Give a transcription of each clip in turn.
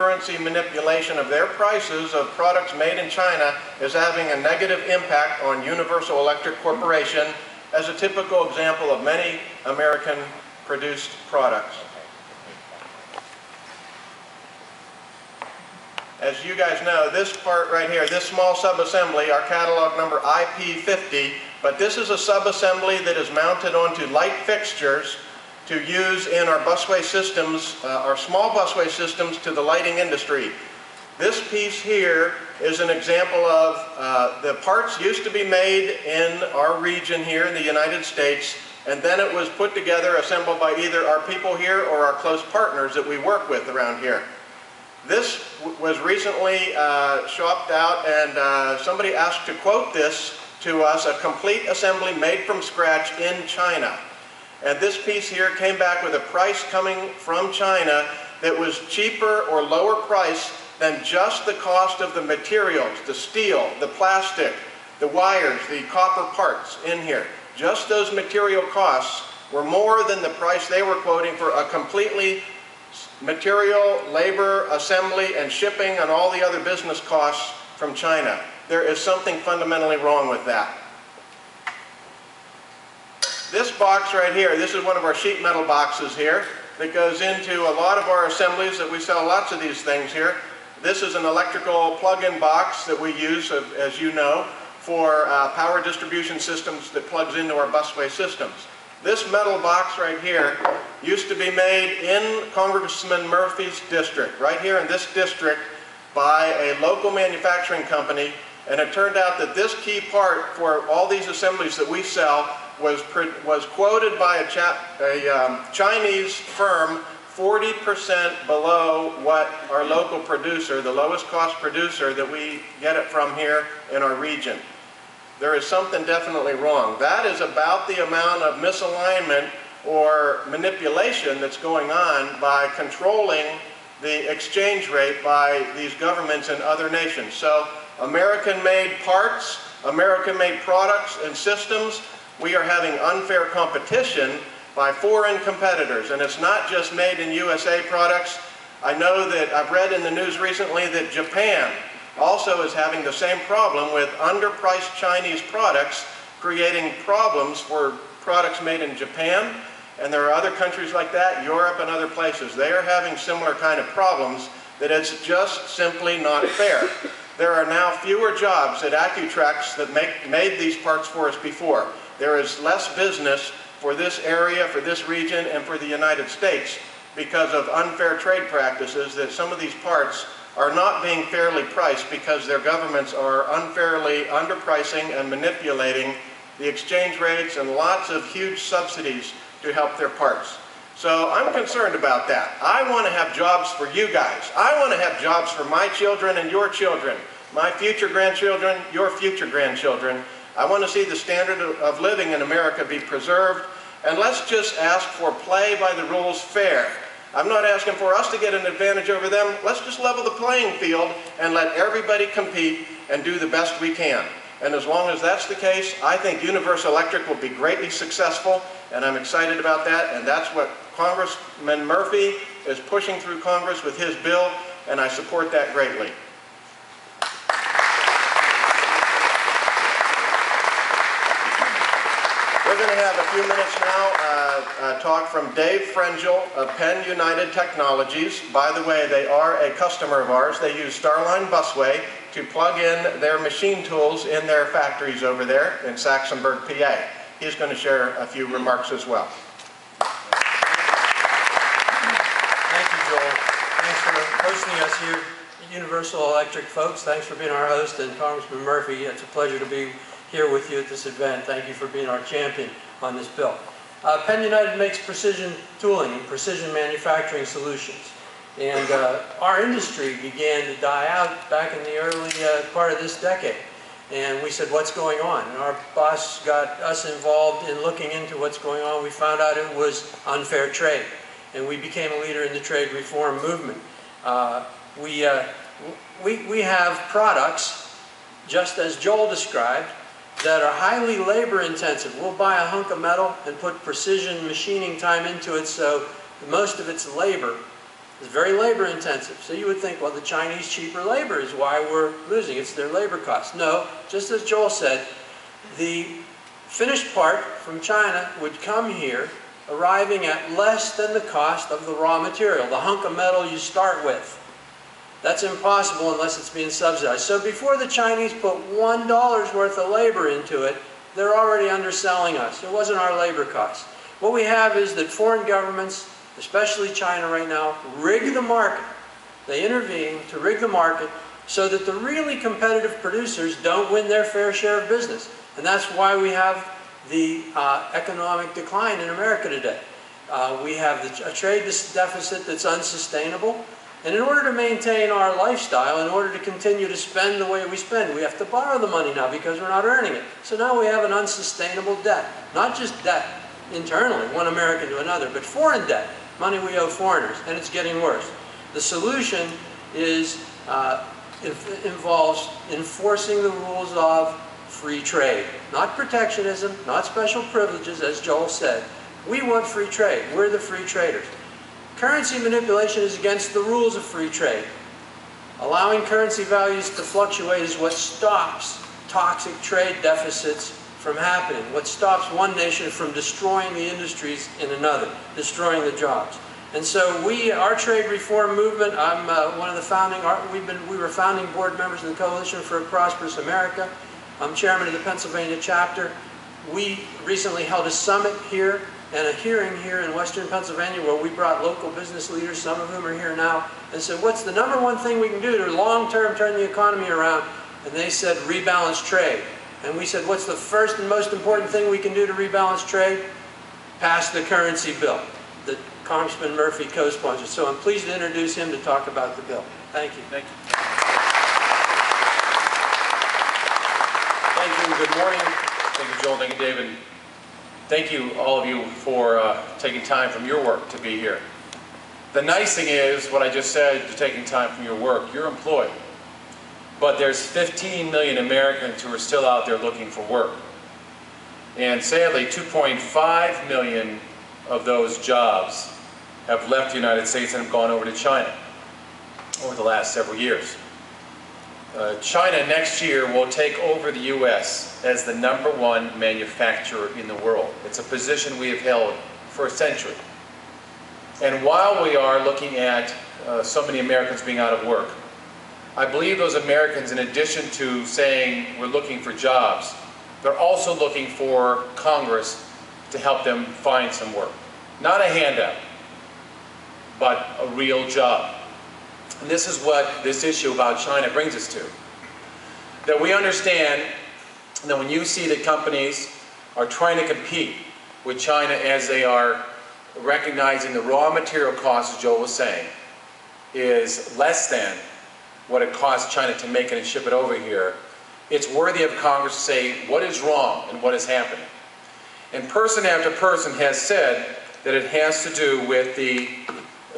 currency manipulation of their prices of products made in China is having a negative impact on Universal Electric Corporation as a typical example of many American-produced products. As you guys know, this part right here, this small sub-assembly, our catalog number IP50, but this is a sub-assembly that is mounted onto light fixtures to use in our busway systems, our small busway systems to the lighting industry. This piece here is an example of the parts used to be made in our region here in the United States, and then it was put together, assembled by either our people here or our close partners that we work with around here. This was recently shopped out, and somebody asked to quote this to us, a complete assembly made from scratch in China. And this piece here came back with a price coming from China that was cheaper or lower price than just the cost of the materials, the steel, the plastic, the wires, the copper parts in here. Just those material costs were more than the price they were quoting for a completely material, labor, assembly, and shipping and all the other business costs from China. There is something fundamentally wrong with that. This box right here, this is one of our sheet metal boxes here that goes into a lot of our assemblies that we sell lots of these things here. This is an electrical plug-in box that we use, as you know, for power distribution systems that plugs into our busway systems. This metal box right here used to be made in Congressman Murphy's district, right here in this district, by a local manufacturing company, and it turned out that this key part for all these assemblies that we sell was quoted by a Chinese firm 40% below what our local producer, the lowest cost producer that we get it from here in our region. There is something definitely wrong. That is about the amount of misalignment or manipulation that's going on by controlling the exchange rate by these governments in other nations. So American-made parts, American-made products and systems, we are having unfair competition by foreign competitors. And it's not just made in USA products. I know that I've read in the news recently that Japan also is having the same problem with underpriced Chinese products, creating problems for products made in Japan. And there are other countries like that, Europe and other places. They are having similar kind of problems that it's just simply not fair. There are now fewer jobs at Accutrex that made these parts for us before. There is less business for this area, for this region, and for the United States because of unfair trade practices that some of these parts are not being fairly priced because their governments are unfairly underpricing and manipulating the exchange rates and lots of huge subsidies to help their parts. So I'm concerned about that. I want to have jobs for you guys. I want to have jobs for my children and your children, my future grandchildren, your future grandchildren. I want to see the standard of living in America be preserved, and let's just ask for play by the rules fair. I'm not asking for us to get an advantage over them. Let's just level the playing field and let everybody compete and do the best we can. And as long as that's the case, I think Universal Electric will be greatly successful, and I'm excited about that, and that's what Congressman Murphy is pushing through Congress with his bill, and I support that greatly. We're going to have a few minutes now, talk from Dave Frangel of Penn United Technologies. By the way, they are a customer of ours. They use Starline Busway to plug in their machine tools in their factories over there in Saxonburg, PA. He's going to share a few remarks as well. Thank you, Joel. Thanks for hosting us here, Universal Electric folks. Thanks for being our host, and Congressman Murphy, it's a pleasure to be here with you at this event. Thank you for being our champion on this bill. Penn United makes precision tooling and precision manufacturing solutions. And our industry began to die out back in the early part of this decade. And we said, what's going on? And our boss got us involved in looking into what's going on. We found out it was unfair trade. And we became a leader in the trade reform movement. We have products, just as Joel described, that are highly labor intensive. We'll buy a hunk of metal and put precision machining time into it, so most of its labor It's very labor intensive. So you would think, well, the Chinese cheaper labor is why we're losing. It's their labor costs. No, just as Joel said, the finished part from China would come here, arriving at less than the cost of the raw material, the hunk of metal you start with. That's impossible unless it's being subsidized. So before the Chinese put $1 worth of labor into it, they're already underselling us. It wasn't our labor costs. What we have is that foreign governments, especially China right now, rig the market. They intervene to rig the market so that the really competitive producers don't win their fair share of business. And that's why we have the economic decline in America today. We have a trade deficit that's unsustainable. And in order to maintain our lifestyle, in order to continue to spend the way we spend, we have to borrow the money now because we're not earning it. So now we have an unsustainable debt. Not just debt internally, one American to another, but foreign debt, money we owe foreigners, and it's getting worse. The solution is, involves enforcing the rules of free trade. Not protectionism, not special privileges, as Joel said. We want free trade. We're the free traders. Currency manipulation is against the rules of free trade. Allowing currency values to fluctuate is what stops toxic trade deficits from happening, what stops one nation from destroying the industries in another, destroying the jobs. And so our trade reform movement, I'm one of the founding, we were founding board members of the Coalition for a Prosperous America. I'm chairman of the Pennsylvania chapter. We recently held a summit here and a hearing here in Western Pennsylvania where we brought local business leaders, some of whom are here now, and said, what's the #1 thing we can do to long-term turn the economy around? And they said, rebalance trade. And we said, what's the first and most important thing we can do to rebalance trade? Pass the currency bill that Congressman Murphy co-sponsored. So I'm pleased to introduce him to talk about the bill. Thank you. Thank you. Thank you. Good morning. Thank you, Joel. Thank you, David. Thank you, all of you, for taking time from your work to be here. The nice thing is, what I just said, you're taking time from your work. You're employed. But there's 15 million Americans who are still out there looking for work. And sadly, 2.5 million of those jobs have left the United States and have gone over to China over the last several years. China next year will take over the U.S. as the #1 manufacturer in the world. It's a position we have held for a century. And while we are looking at so many Americans being out of work, I believe those Americans, in addition to saying we're looking for jobs, they're also looking for Congress to help them find some work. Not a handout, but a real job. And this is what this issue about China brings us to. That we understand that when you see that companies are trying to compete with China as they are recognizing the raw material costs, as Joel was saying, is less than what it costs China to make it and ship it over here, it's worthy of Congress to say what is wrong and what is happening. And person after person has said that it has to do with the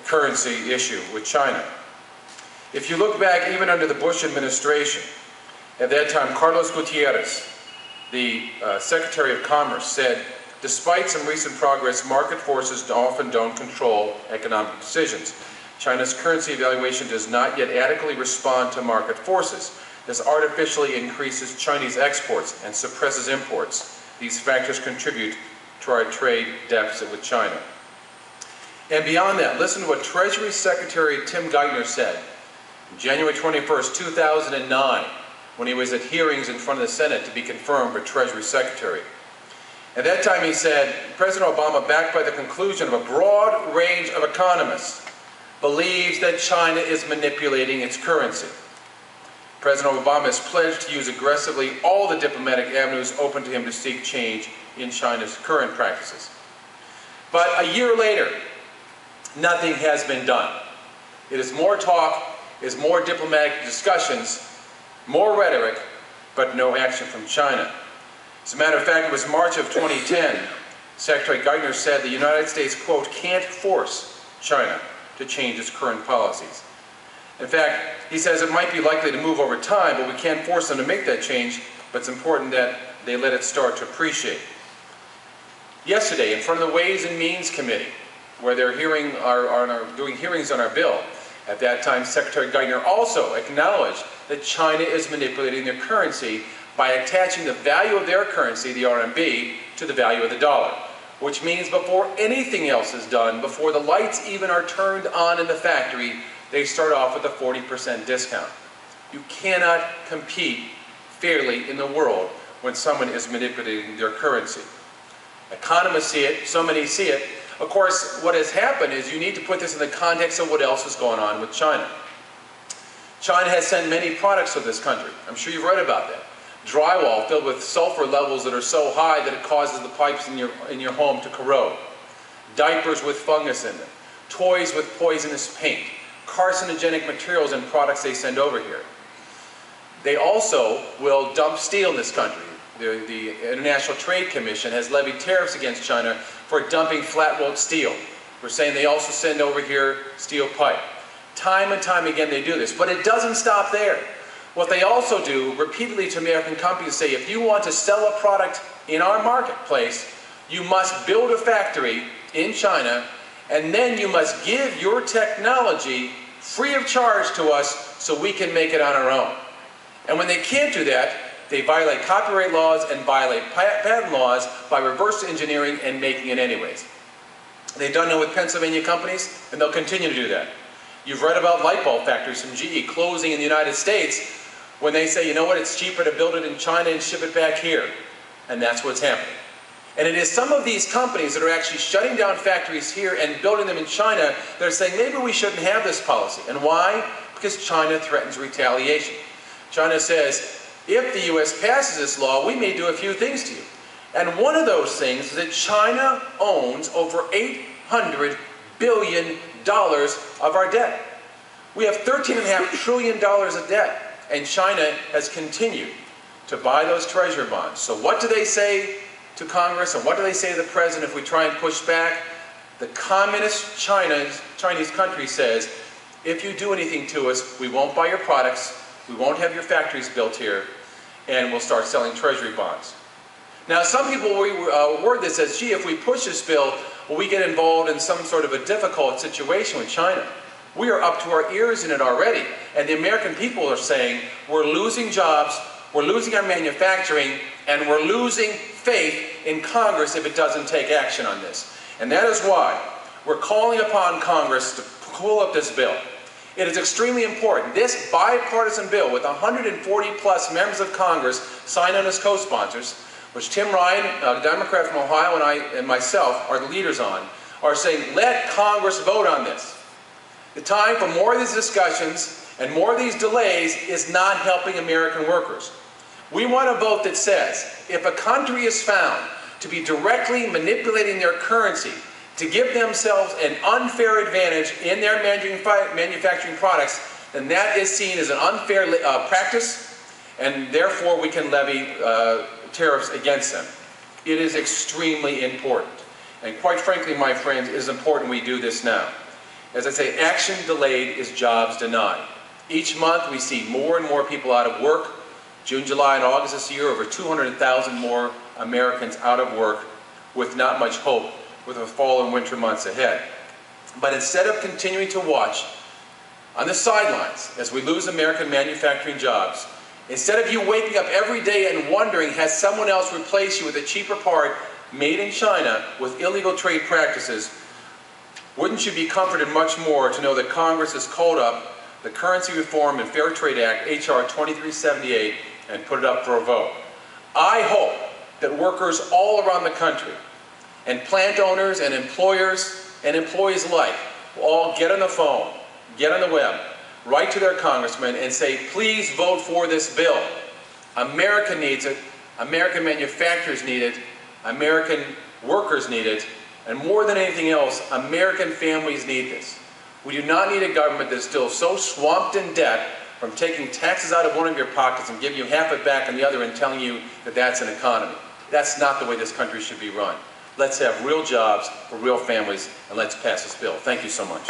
currency issue with China. If you look back even under the Bush administration, at that time Carlos Gutierrez, the Secretary of Commerce, said, despite some recent progress, market forces often don't control economic decisions. China's currency evaluation does not yet adequately respond to market forces. This artificially increases Chinese exports and suppresses imports. These factors contribute to our trade deficit with China. And beyond that, listen to what Treasury Secretary Tim Geithner said on January 21st, 2009, when he was at hearings in front of the Senate to be confirmed for Treasury Secretary. At that time he said, President Obama, backed by the conclusion of a broad range of economists, believes that China is manipulating its currency. President Obama has pledged to use aggressively all the diplomatic avenues open to him to seek change in China's current practices. But a year later, nothing has been done. It is more talk, it is more diplomatic discussions, more rhetoric, but no action from China. As a matter of fact, it was March of 2010, Secretary Geithner said the United States, quote, can't force China to change its current policies. In fact, he says it might be likely to move over time, but we can't force them to make that change, but it's important that they let it start to appreciate. Yesterday, in front of the Ways and Means Committee, where they're doing hearings on our bill. At that time, Secretary Geithner also acknowledged that China is manipulating their currency by attaching the value of their currency, the RMB, to the value of the dollar. Which means before anything else is done, before the lights even are turned on in the factory, they start off with a 40% discount. You cannot compete fairly in the world when someone is manipulating their currency. Economists see it, so many see it. Of course, what has happened is you need to put this in the context of what else is going on with China. China has sent many products to this country. I'm sure you've read about that. Drywall filled with sulfur levels that are so high that it causes the pipes in your home to corrode. Diapers with fungus in them. Toys with poisonous paint. Carcinogenic materials in products they send over here. They also will dump steel in this country. The International Trade Commission has levied tariffs against China for dumping flat-rolled steel. We're saying they also send over here steel pipe. Time and time again they do this, but it doesn't stop there. What they also do repeatedly to American companies say, if you want to sell a product in our marketplace, you must build a factory in China, and then you must give your technology free of charge to us so we can make it on our own. And when they can't do that, they violate copyright laws and violate patent laws by reverse engineering and making it anyways. They've done it with Pennsylvania companies, and they'll continue to do that. You've read about light bulb factories from GE closing in the United States when they say, you know what, it's cheaper to build it in China and ship it back here. And that's what's happening. And it is some of these companies that are actually shutting down factories here and building them in China that are saying, maybe we shouldn't have this policy. And why? Because China threatens retaliation. China says, if the US passes this law, we may do a few things to you. And one of those things is that China owns over $800 billion of our debt. We have $13.5 trillion of debt. And China has continued to buy those treasury bonds. So what do they say to Congress, and what do they say to the President if we try and push back? The communist Chinese country says, if you do anything to us, we won't buy your products, we won't have your factories built here, and we'll start selling treasury bonds. Now, some people word this as, gee, if we push this bill, will we get involved in some sort of a difficult situation with China? We are up to our ears in it already, and the American people are saying we're losing jobs, we're losing our manufacturing, and we're losing faith in Congress if it doesn't take action on this. And that is why we're calling upon Congress to pull up this bill. It is extremely important. This bipartisan bill with 140 plus members of Congress signed on as co-sponsors, which Tim Ryan, a Democrat from Ohio, and myself are the leaders on, are saying let Congress vote on this. The time for more of these discussions and more of these delays is not helping American workers. We want a vote that says, if a country is found to be directly manipulating their currency to give themselves an unfair advantage in their manufacturing products, then that is seen as an unfair practice, and therefore we can levy tariffs against them. It is extremely important. And quite frankly, my friends, it is important we do this now. As I say, action delayed is jobs denied. Each month we see more and more people out of work. June, July, and August this year, over 200,000 more Americans out of work with not much hope with the fall and winter months ahead. But instead of continuing to watch on the sidelines as we lose American manufacturing jobs, instead of you waking up every day and wondering, has someone else replaced you with a cheaper part made in China with illegal trade practices, wouldn't you be comforted much more to know that Congress has called up the Currency Reform and Fair Trade Act, H.R. 2378, and put it up for a vote? I hope that workers all around the country, and plant owners and employers and employees alike, will all get on the phone, get on the web, write to their congressman and say, please vote for this bill. America needs it, American manufacturers need it, American workers need it, and more than anything else, American families need this. We do not need a government that's still so swamped in debt from taking taxes out of one of your pockets and giving you half it back on the other and telling you that that's an economy. That's not the way this country should be run. Let's have real jobs for real families, and let's pass this bill. Thank you so much.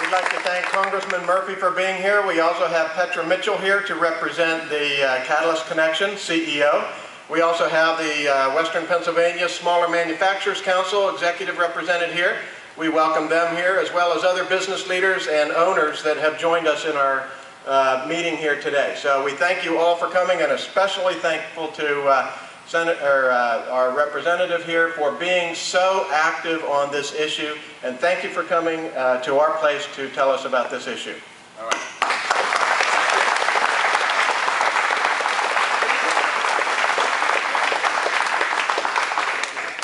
We'd like to thank Congressman Murphy for being here. We also have Petra Mitchell here to represent the Catalyst Connection, CEO. We also have the Western Pennsylvania Smaller Manufacturers Council executive represented here. We welcome them here, as well as other business leaders and owners that have joined us in our meeting here today. So we thank you all for coming, and especially thankful to our representative here for being so active on this issue, and thank you for coming to our place to tell us about this issue. All right.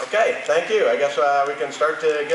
Okay, thank you. I guess we can start to get